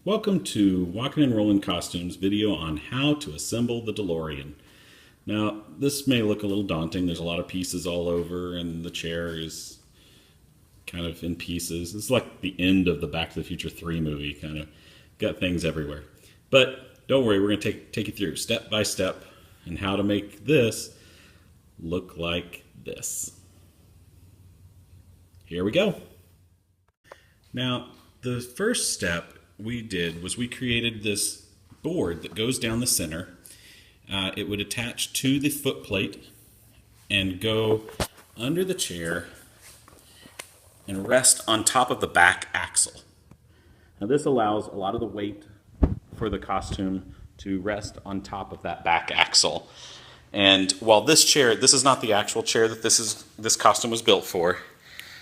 Welcome to Walkin and Rollin Costumes video on how to assemble the Delorean. Now, this may look a little daunting. There's a lot of pieces all over and the chair is kind of in pieces. It's like the end of the Back to the Future 3 movie, kind of got things everywhere. But don't worry, we're going to take you through step by step and how to make this look like this. Here we go. Now, the first step we did was we created this board that goes down the center. It would attach to the foot plate and go under the chair and rest on top of the back axle. Now this allows a lot of the weight for the costume to rest on top of that back axle. And while this chair, this is not the actual chair that this costume was built for,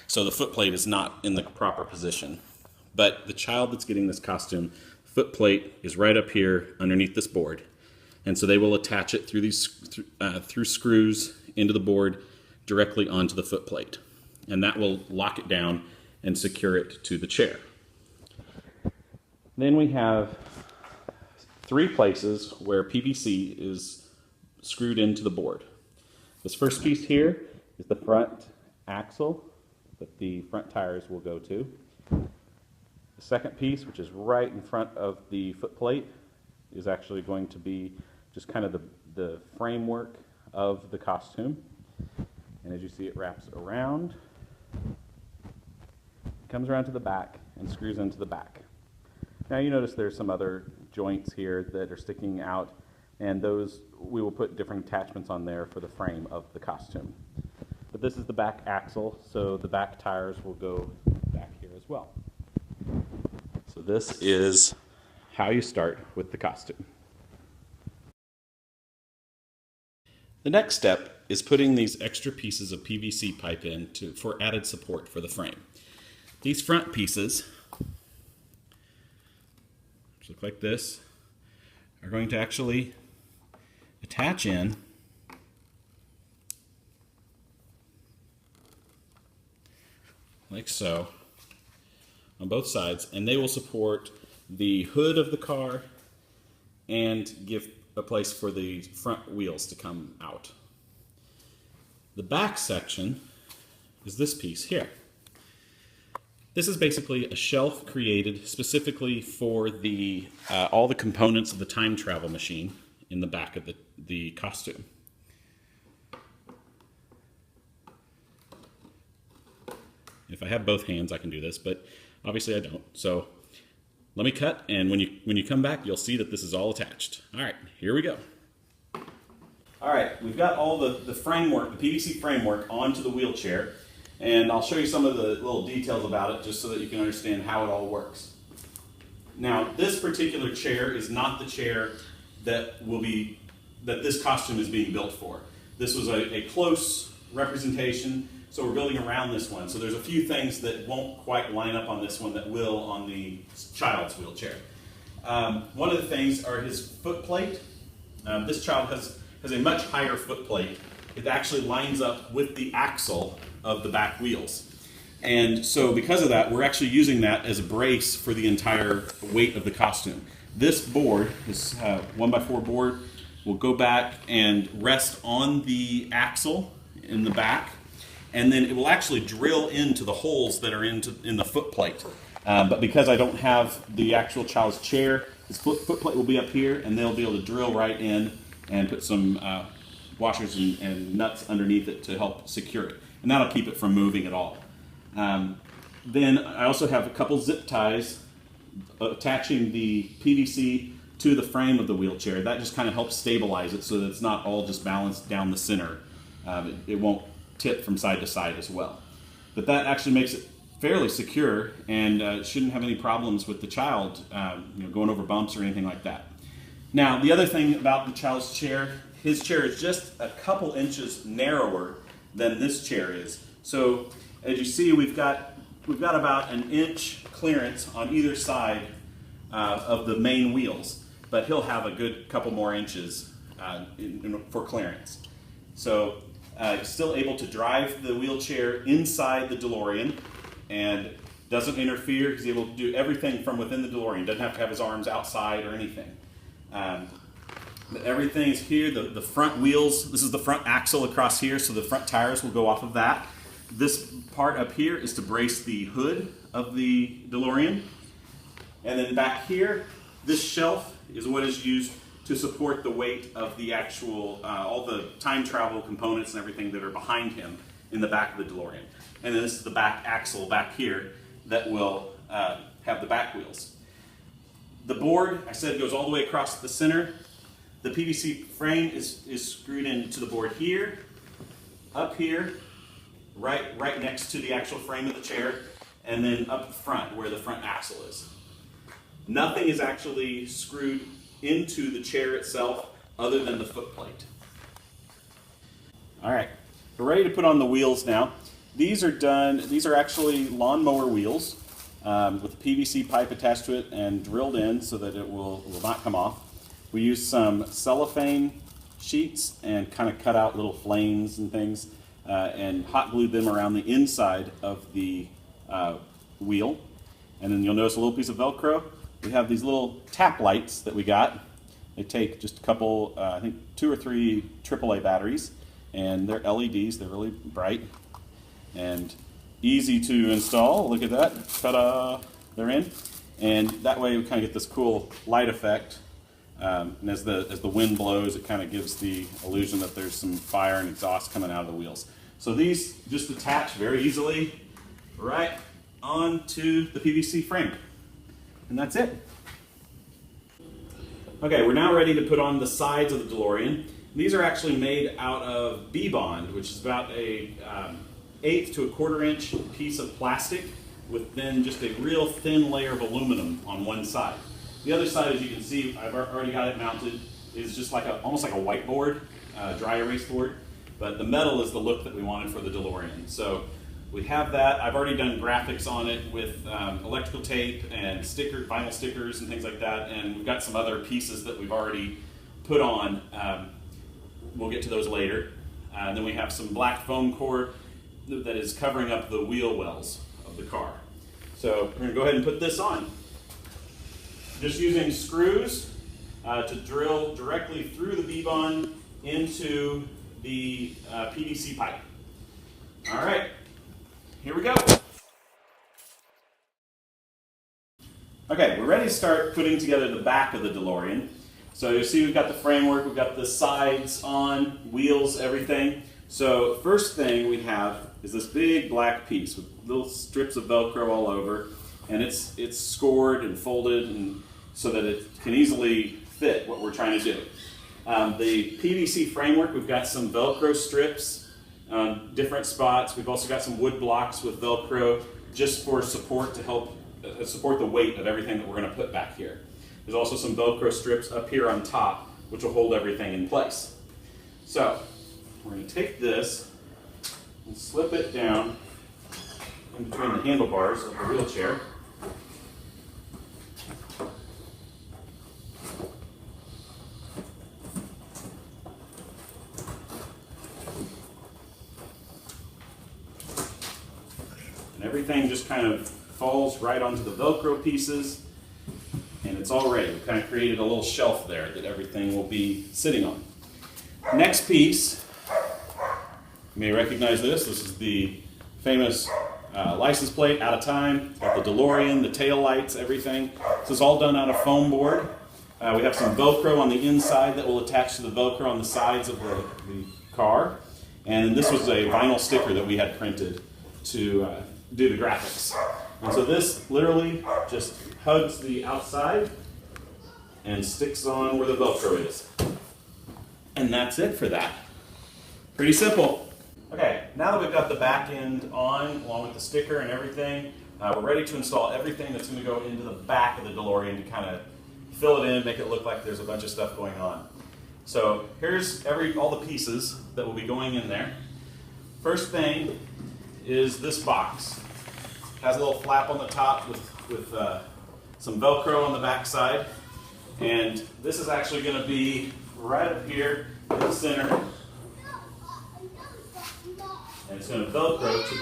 so the foot plate is not in the proper position. But the child that's getting this costume, foot plate is right up here underneath this board. And so they will attach it through through screws into the board directly onto the foot plate. And that will lock it down and secure it to the chair. Then we have 3 places where PVC is screwed into the board. This first piece here is the front axle that the front tires will go to. The second piece, which is right in front of the foot plate, is actually going to be just kind of the framework of the costume. And as you see, it wraps around, comes around to the back, and screws into the back. Now you notice there's some other joints here that are sticking out, and those we will put different attachments on there for the frame of the costume. But this is the back axle, so the back tires will go back here as well. So this is how you start with the costume. The next step is putting these extra pieces of PVC pipe in for added support for the frame. These front pieces, which look like this, are going to actually attach in like so on both sides, and they will support the hood of the car and give a place for the front wheels to come out. The back section is this piece here. This is basically a shelf created specifically for the all the components of the time travel machine in the back of the costume. If I have both hands, I can do this, but obviously I don't. So let me cut, and when you come back, you'll see that this is all attached. All right, here we go. All right, we've got all the framework, the PVC framework, onto the wheelchair, and I'll show you some of the little details about it just so that you can understand how it all works. Now, this particular chair is not the chair that this costume is being built for. This was a close representation. So we're building around this one. So there's a few things that won't quite line up on this one that will on the child's wheelchair. One of the things are his foot plate. This child has a much higher foot plate. It actually lines up with the axle of the back wheels. And so because of that, we're actually using that as a brace for the entire weight of the costume. This board, this 1x4 board, will go back and rest on the axle in the back, and then it will actually drill into the holes that are in the foot plate. But because I don't have the actual child's chair, his foot plate will be up here, and they'll be able to drill right in and put some washers and nuts underneath it to help secure it. And that'll keep it from moving at all. Then I also have a couple zip ties attaching the PVC to the frame of the wheelchair. That just kind of helps stabilize it so that it's not all just balanced down the center. It won't tip from side to side as well. But that actually makes it fairly secure and shouldn't have any problems with the child going over bumps or anything like that. Now, the other thing about the child's chair, his chair is just a couple inches narrower than this chair is. So as you see, we've got about an inch clearance on either side of the main wheels, but he'll have a good couple more inches for clearance. So still able to drive the wheelchair inside the Delorean and Doesn't interfere. He's able to do everything from within the DeLorean. Doesn't have to have his arms outside or anything. Everything is here. The front wheels, this is the front axle across here, so the front tires will go off of that. This part up here is to brace the hood of the DeLorean. And then back here, this shelf is what is used to support the weight of the actual, all the time travel components and everything that are behind him in the back of the DeLorean. And then this is the back axle back here that will have the back wheels. The board, I said, goes all the way across the center. The PVC frame is screwed into the board here, up here, right next to the actual frame of the chair, and then up front where the front axle is. Nothing is actually screwed into the chair itself other than the foot plate. All right, we're ready to put on the wheels now. These are actually lawnmower wheels with a PVC pipe attached to it and drilled in so that it will not come off. We use some cellophane sheets and kind of cut out little flames and things and hot glued them around the inside of the wheel. And then you'll notice a little piece of Velcro. We have these little tap lights that we got. They take just a couple, I think 2 or 3 AAA batteries, and they're LEDs. They're really bright and easy to install. Look at that. Ta-da! They're in. And that way we kind of get this cool light effect. And as the wind blows, it kind of gives the illusion that there's some fire and exhaust coming out of the wheels. So these just attach very easily right onto the PVC frame. And that's it. Okay, we're now ready to put on the sides of the DeLorean. These are actually made out of B-bond, which is about a 1/8 to 1/4 inch piece of plastic with then just a real thin layer of aluminum on one side. The other side, as you can see, I've already got it mounted, is just like almost like a whiteboard, dry erase board, but the metal is the look that we wanted for the DeLorean. So we have that. I've already done graphics on it with electrical tape and vinyl stickers and things like that, and we've got some other pieces that we've already put on. We'll get to those later. Then we have some black foam core that is covering up the wheel wells of the car. So we're going to go ahead and put this on. Just using screws to drill directly through the B-bond into the PVC pipe. All right, here we go. Okay, we're ready to start putting together the back of the DeLorean. So you see we've got the framework, we've got the sides on, wheels, everything. So first thing we have is this big black piece with little strips of Velcro all over, and it's scored and folded and so that it can easily fit what we're trying to do. The PVC framework, we've got some Velcro strips on different spots. We've also got some wood blocks with Velcro just for support to help support the weight of everything that we're going to put back here. There's also some Velcro strips up here on top which will hold everything in place. So we're going to take this and slip it down in between the handlebars of the wheelchair. And everything just kind of falls right onto the Velcro pieces, and it's all ready. We've kind of created a little shelf there that everything will be sitting on. Next piece, you may recognize this. This is the famous license plate, out of time. Got the DeLorean, the tail lights, everything. This is all done out of foam board. We have some Velcro on the inside that will attach to the Velcro on the sides of the car. And this was a vinyl sticker that we had printed to do the graphics. And so this literally just hugs the outside and sticks on where the Velcro is. And that's it for that. Pretty simple. Okay, now that we've got the back end on, along with the sticker and everything, we're ready to install everything that's going to go into the back of the DeLorean to kind of fill it in, make it look like there's a bunch of stuff going on. So here's all the pieces that will be going in there. First thing is this box. It has a little flap on the top with some Velcro on the back side. And this is actually going to be right up here in the center. And it's going to Velcro to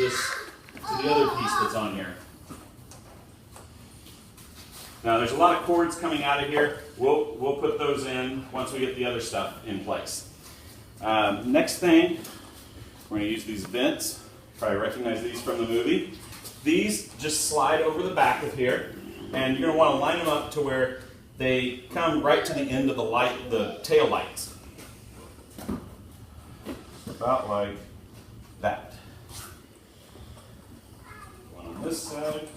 the other piece that's on here. Now there's a lot of cords coming out of here. We'll put those in once we get the other stuff in place. Next thing, we're going to use these vents. Probably recognize these from the movie. These just slide over the back of here, and you're going to want to line them up to where they come right to the end of the tail lights. About like that. One on this side.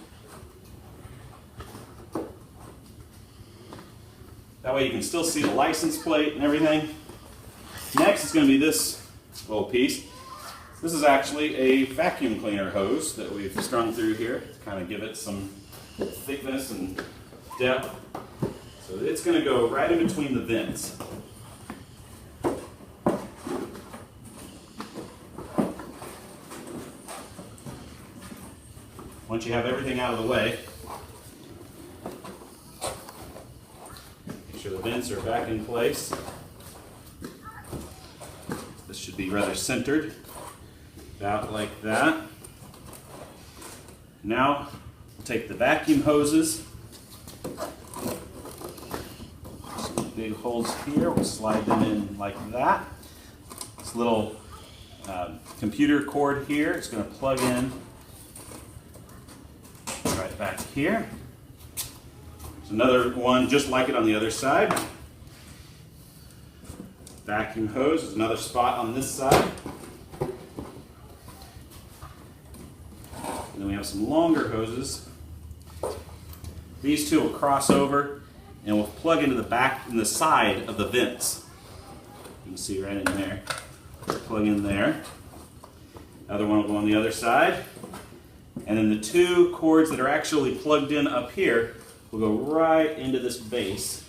That way you can still see the license plate and everything. Next is going to be this little piece. This is actually a vacuum cleaner hose that we've strung through here to kind of give it some thickness and depth. So it's going to go right in between the vents. Once you have everything out of the way, make sure the vents are back in place. This should be rather centered, about like that. Now, we'll take the vacuum hoses. Some big holes here, we'll slide them in like that. This little computer cord here is going to plug in right back here. There's another one just like it on the other side. Vacuum hose is another spot on this side. And then we have some longer hoses. These two will cross over and we'll plug into the back and the side of the vents. You can see right in there. Plug in there. Other one will go on the other side. And then the two cords that are actually plugged in up here will go right into this base.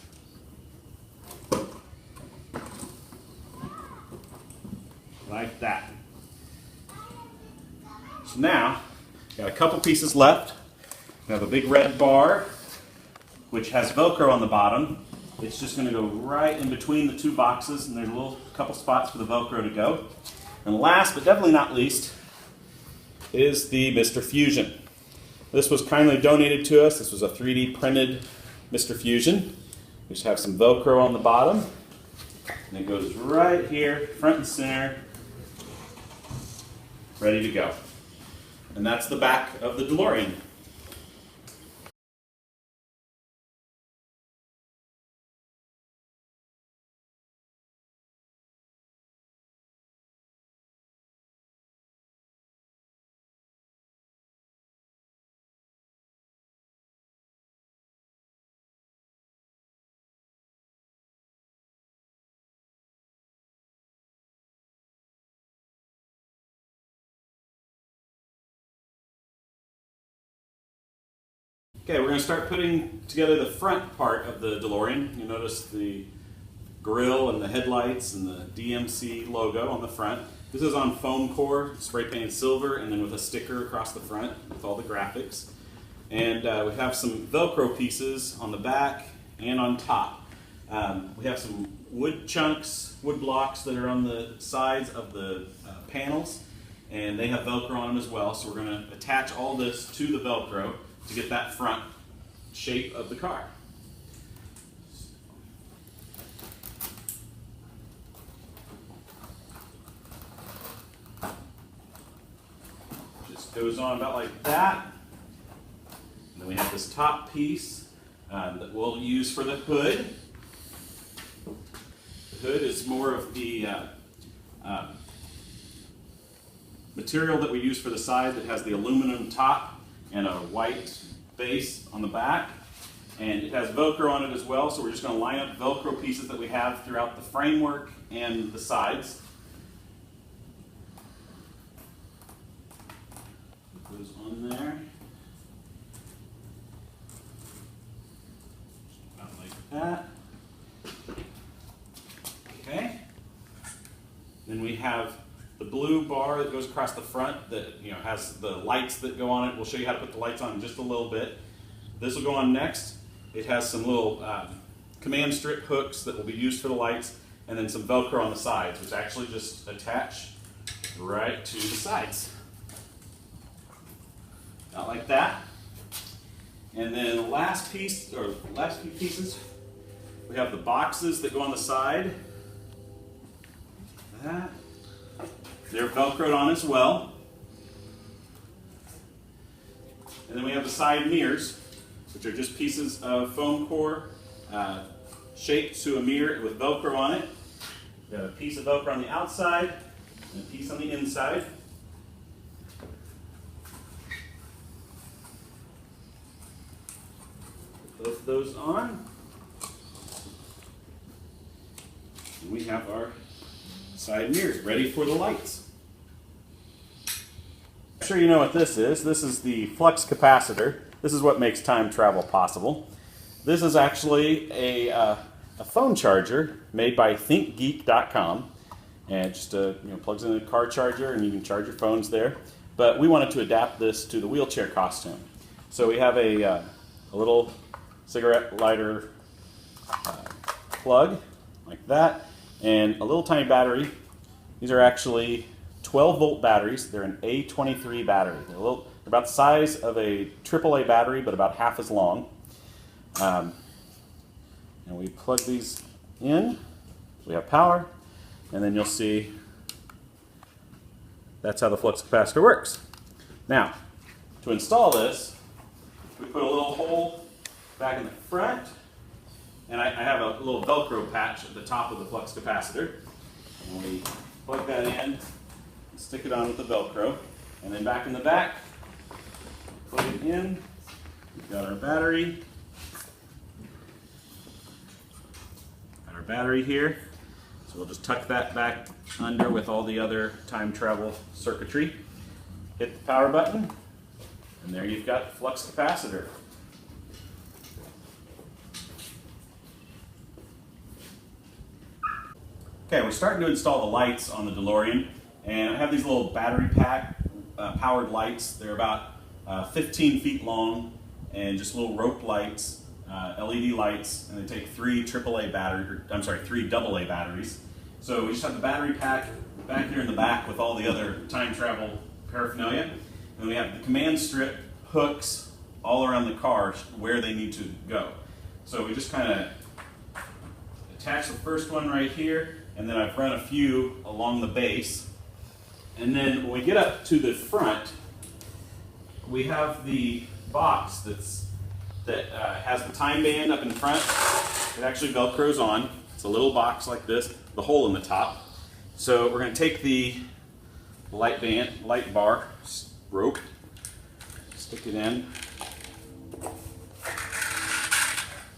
Like that. So now, got a couple pieces left. We have a big red bar, which has Velcro on the bottom. It's just going to go right in between the two boxes, and there's a couple spots for the Velcro to go. And last, but definitely not least, is the Mr. Fusion. This was kindly donated to us. This was a 3D printed Mr. Fusion. We just have some Velcro on the bottom, and it goes right here, front and center, ready to go. And that's the back of the DeLorean. Okay, we're going to start putting together the front part of the DeLorean. You'll notice the grille and the headlights and the DMC logo on the front. This is on foam core, spray painted silver, and then with a sticker across the front with all the graphics. And we have some Velcro pieces on the back and on top. We have some wood chunks, wood blocks that are on the sides of the panels, and they have Velcro on them as well. So we're going to attach all this to the Velcro to get that front shape of the car. Just goes on about like that. And then we have this top piece that we'll use for the hood. The hood is more of the material that we use for the side that has the aluminum top and a white base on the back, and it has Velcro on it as well, so we're just going to line up Velcro pieces that we have throughout the framework and the sides. Put those on there. About like that. Okay. Then we have the blue bar that goes across the front that has the lights that go on it. We'll show you how to put the lights on in just a little bit. This will go on next. It has some little command strip hooks that will be used for the lights, and then some Velcro on the sides, which actually just attach right to the sides. Not like that. And then the last piece, or last few pieces, we have the boxes that go on the side. That. They're Velcroed on as well. And then we have the side mirrors, which are just pieces of foam core shaped to a mirror with Velcro on it. We have a piece of Velcro on the outside and a piece on the inside. Put both of those on. And we have our side mirrors ready for the lights. I'm sure you know what this is. This is the flux capacitor. This is what makes time travel possible. This is actually a phone charger made by thinkgeek.com, and it just plugs in a car charger and you can charge your phones there. But we wanted to adapt this to the wheelchair costume. So we have a little cigarette lighter plug like that, and a little tiny battery. These are actually 12-volt batteries. They're an A23 battery. They're about the size of a AAA battery, but about half as long. And we plug these in. We have power, and then you'll see that's how the flux capacitor works. Now, to install this, we put a little hole back in the front, and I have a little Velcro patch at the top of the flux capacitor. And we plug that in, and stick it on with the Velcro, and then back in the back, plug it in. We've got our battery. Got our battery here. So we'll just tuck that back under with all the other time travel circuitry. Hit the power button, and there you've got the flux capacitor. Okay, we're starting to install the lights on the Delorean, and I have these little battery pack powered lights. They're about 15 feet long, and just little rope lights, LED lights, and they take three AA batteries. So we just have the battery pack back here in the back with all the other time travel paraphernalia, and then we have the command strip hooks all around the car where they need to go. So we just kind of attach the first one right here, and then I've run a few along the base. And then when we get up to the front, we have the box that has the time band up in front. It actually Velcros on. It's a little box like this, the hole in the top. So we're going to take the light bar rope, stick it in, and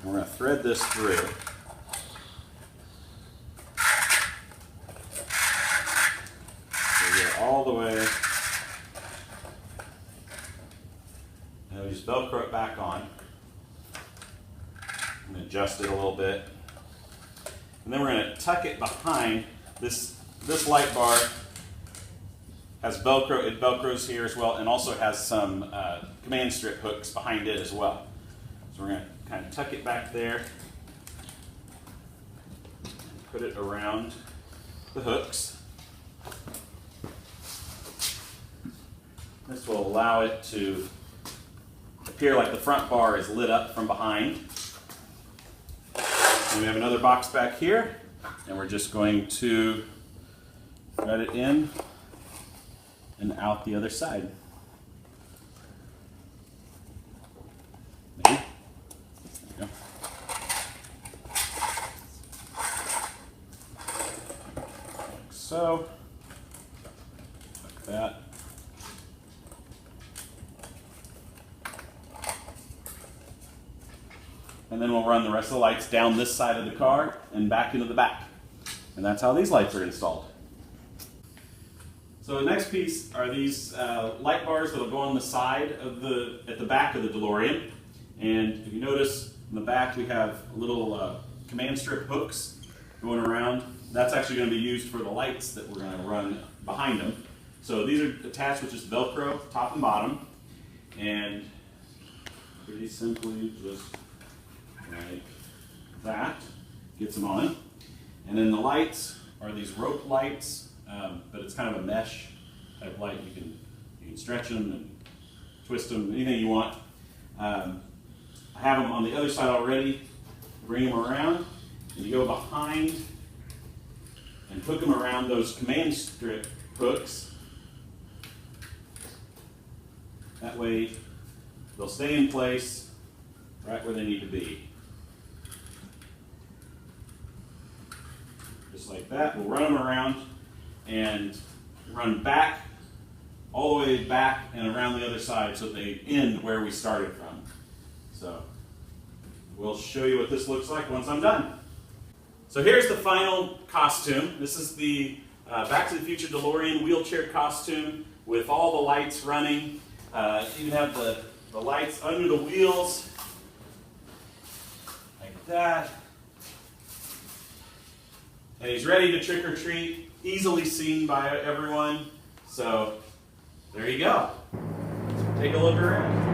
we're going to thread this through. All the way, and we just Velcro it back on and adjust it a little bit, and then we're going to tuck it behind this light bar. Has Velcro, it Velcros here as well, and also has some command strip hooks behind it as well. So we're going to kind of tuck it back there, put it around the hooks. This will allow it to appear like the front bar is lit up from behind. And we have another box back here, and we're just going to thread it in and out the other side. There you go. Like so. Like that. And then we'll run the rest of the lights down this side of the car and back into the back. And that's how these lights are installed. So the next piece are these light bars that will go on the side of at the back of the Delorean. And if you notice in the back we have little command strip hooks going around. That's actually going to be used for the lights that we're going to run behind them. So these are attached with just Velcro, top and bottom. And pretty simply just like that gets them on. And then the lights are these rope lights, but it's kind of a mesh type light. You can stretch them and twist them, anything you want. I have them on the other side already. Bring them around, and you go behind and hook them around those command strip hooks. That way they'll stay in place right where they need to be. Just like that. We'll run them around and run back, all the way back and around the other side so they end where we started from. So we'll show you what this looks like once I'm done. So here's the final costume. This is the Back to the Future DeLorean wheelchair costume with all the lights running. You have the lights under the wheels, like that. And he's ready to trick or treat, easily seen by everyone. So there you go. Take a look around.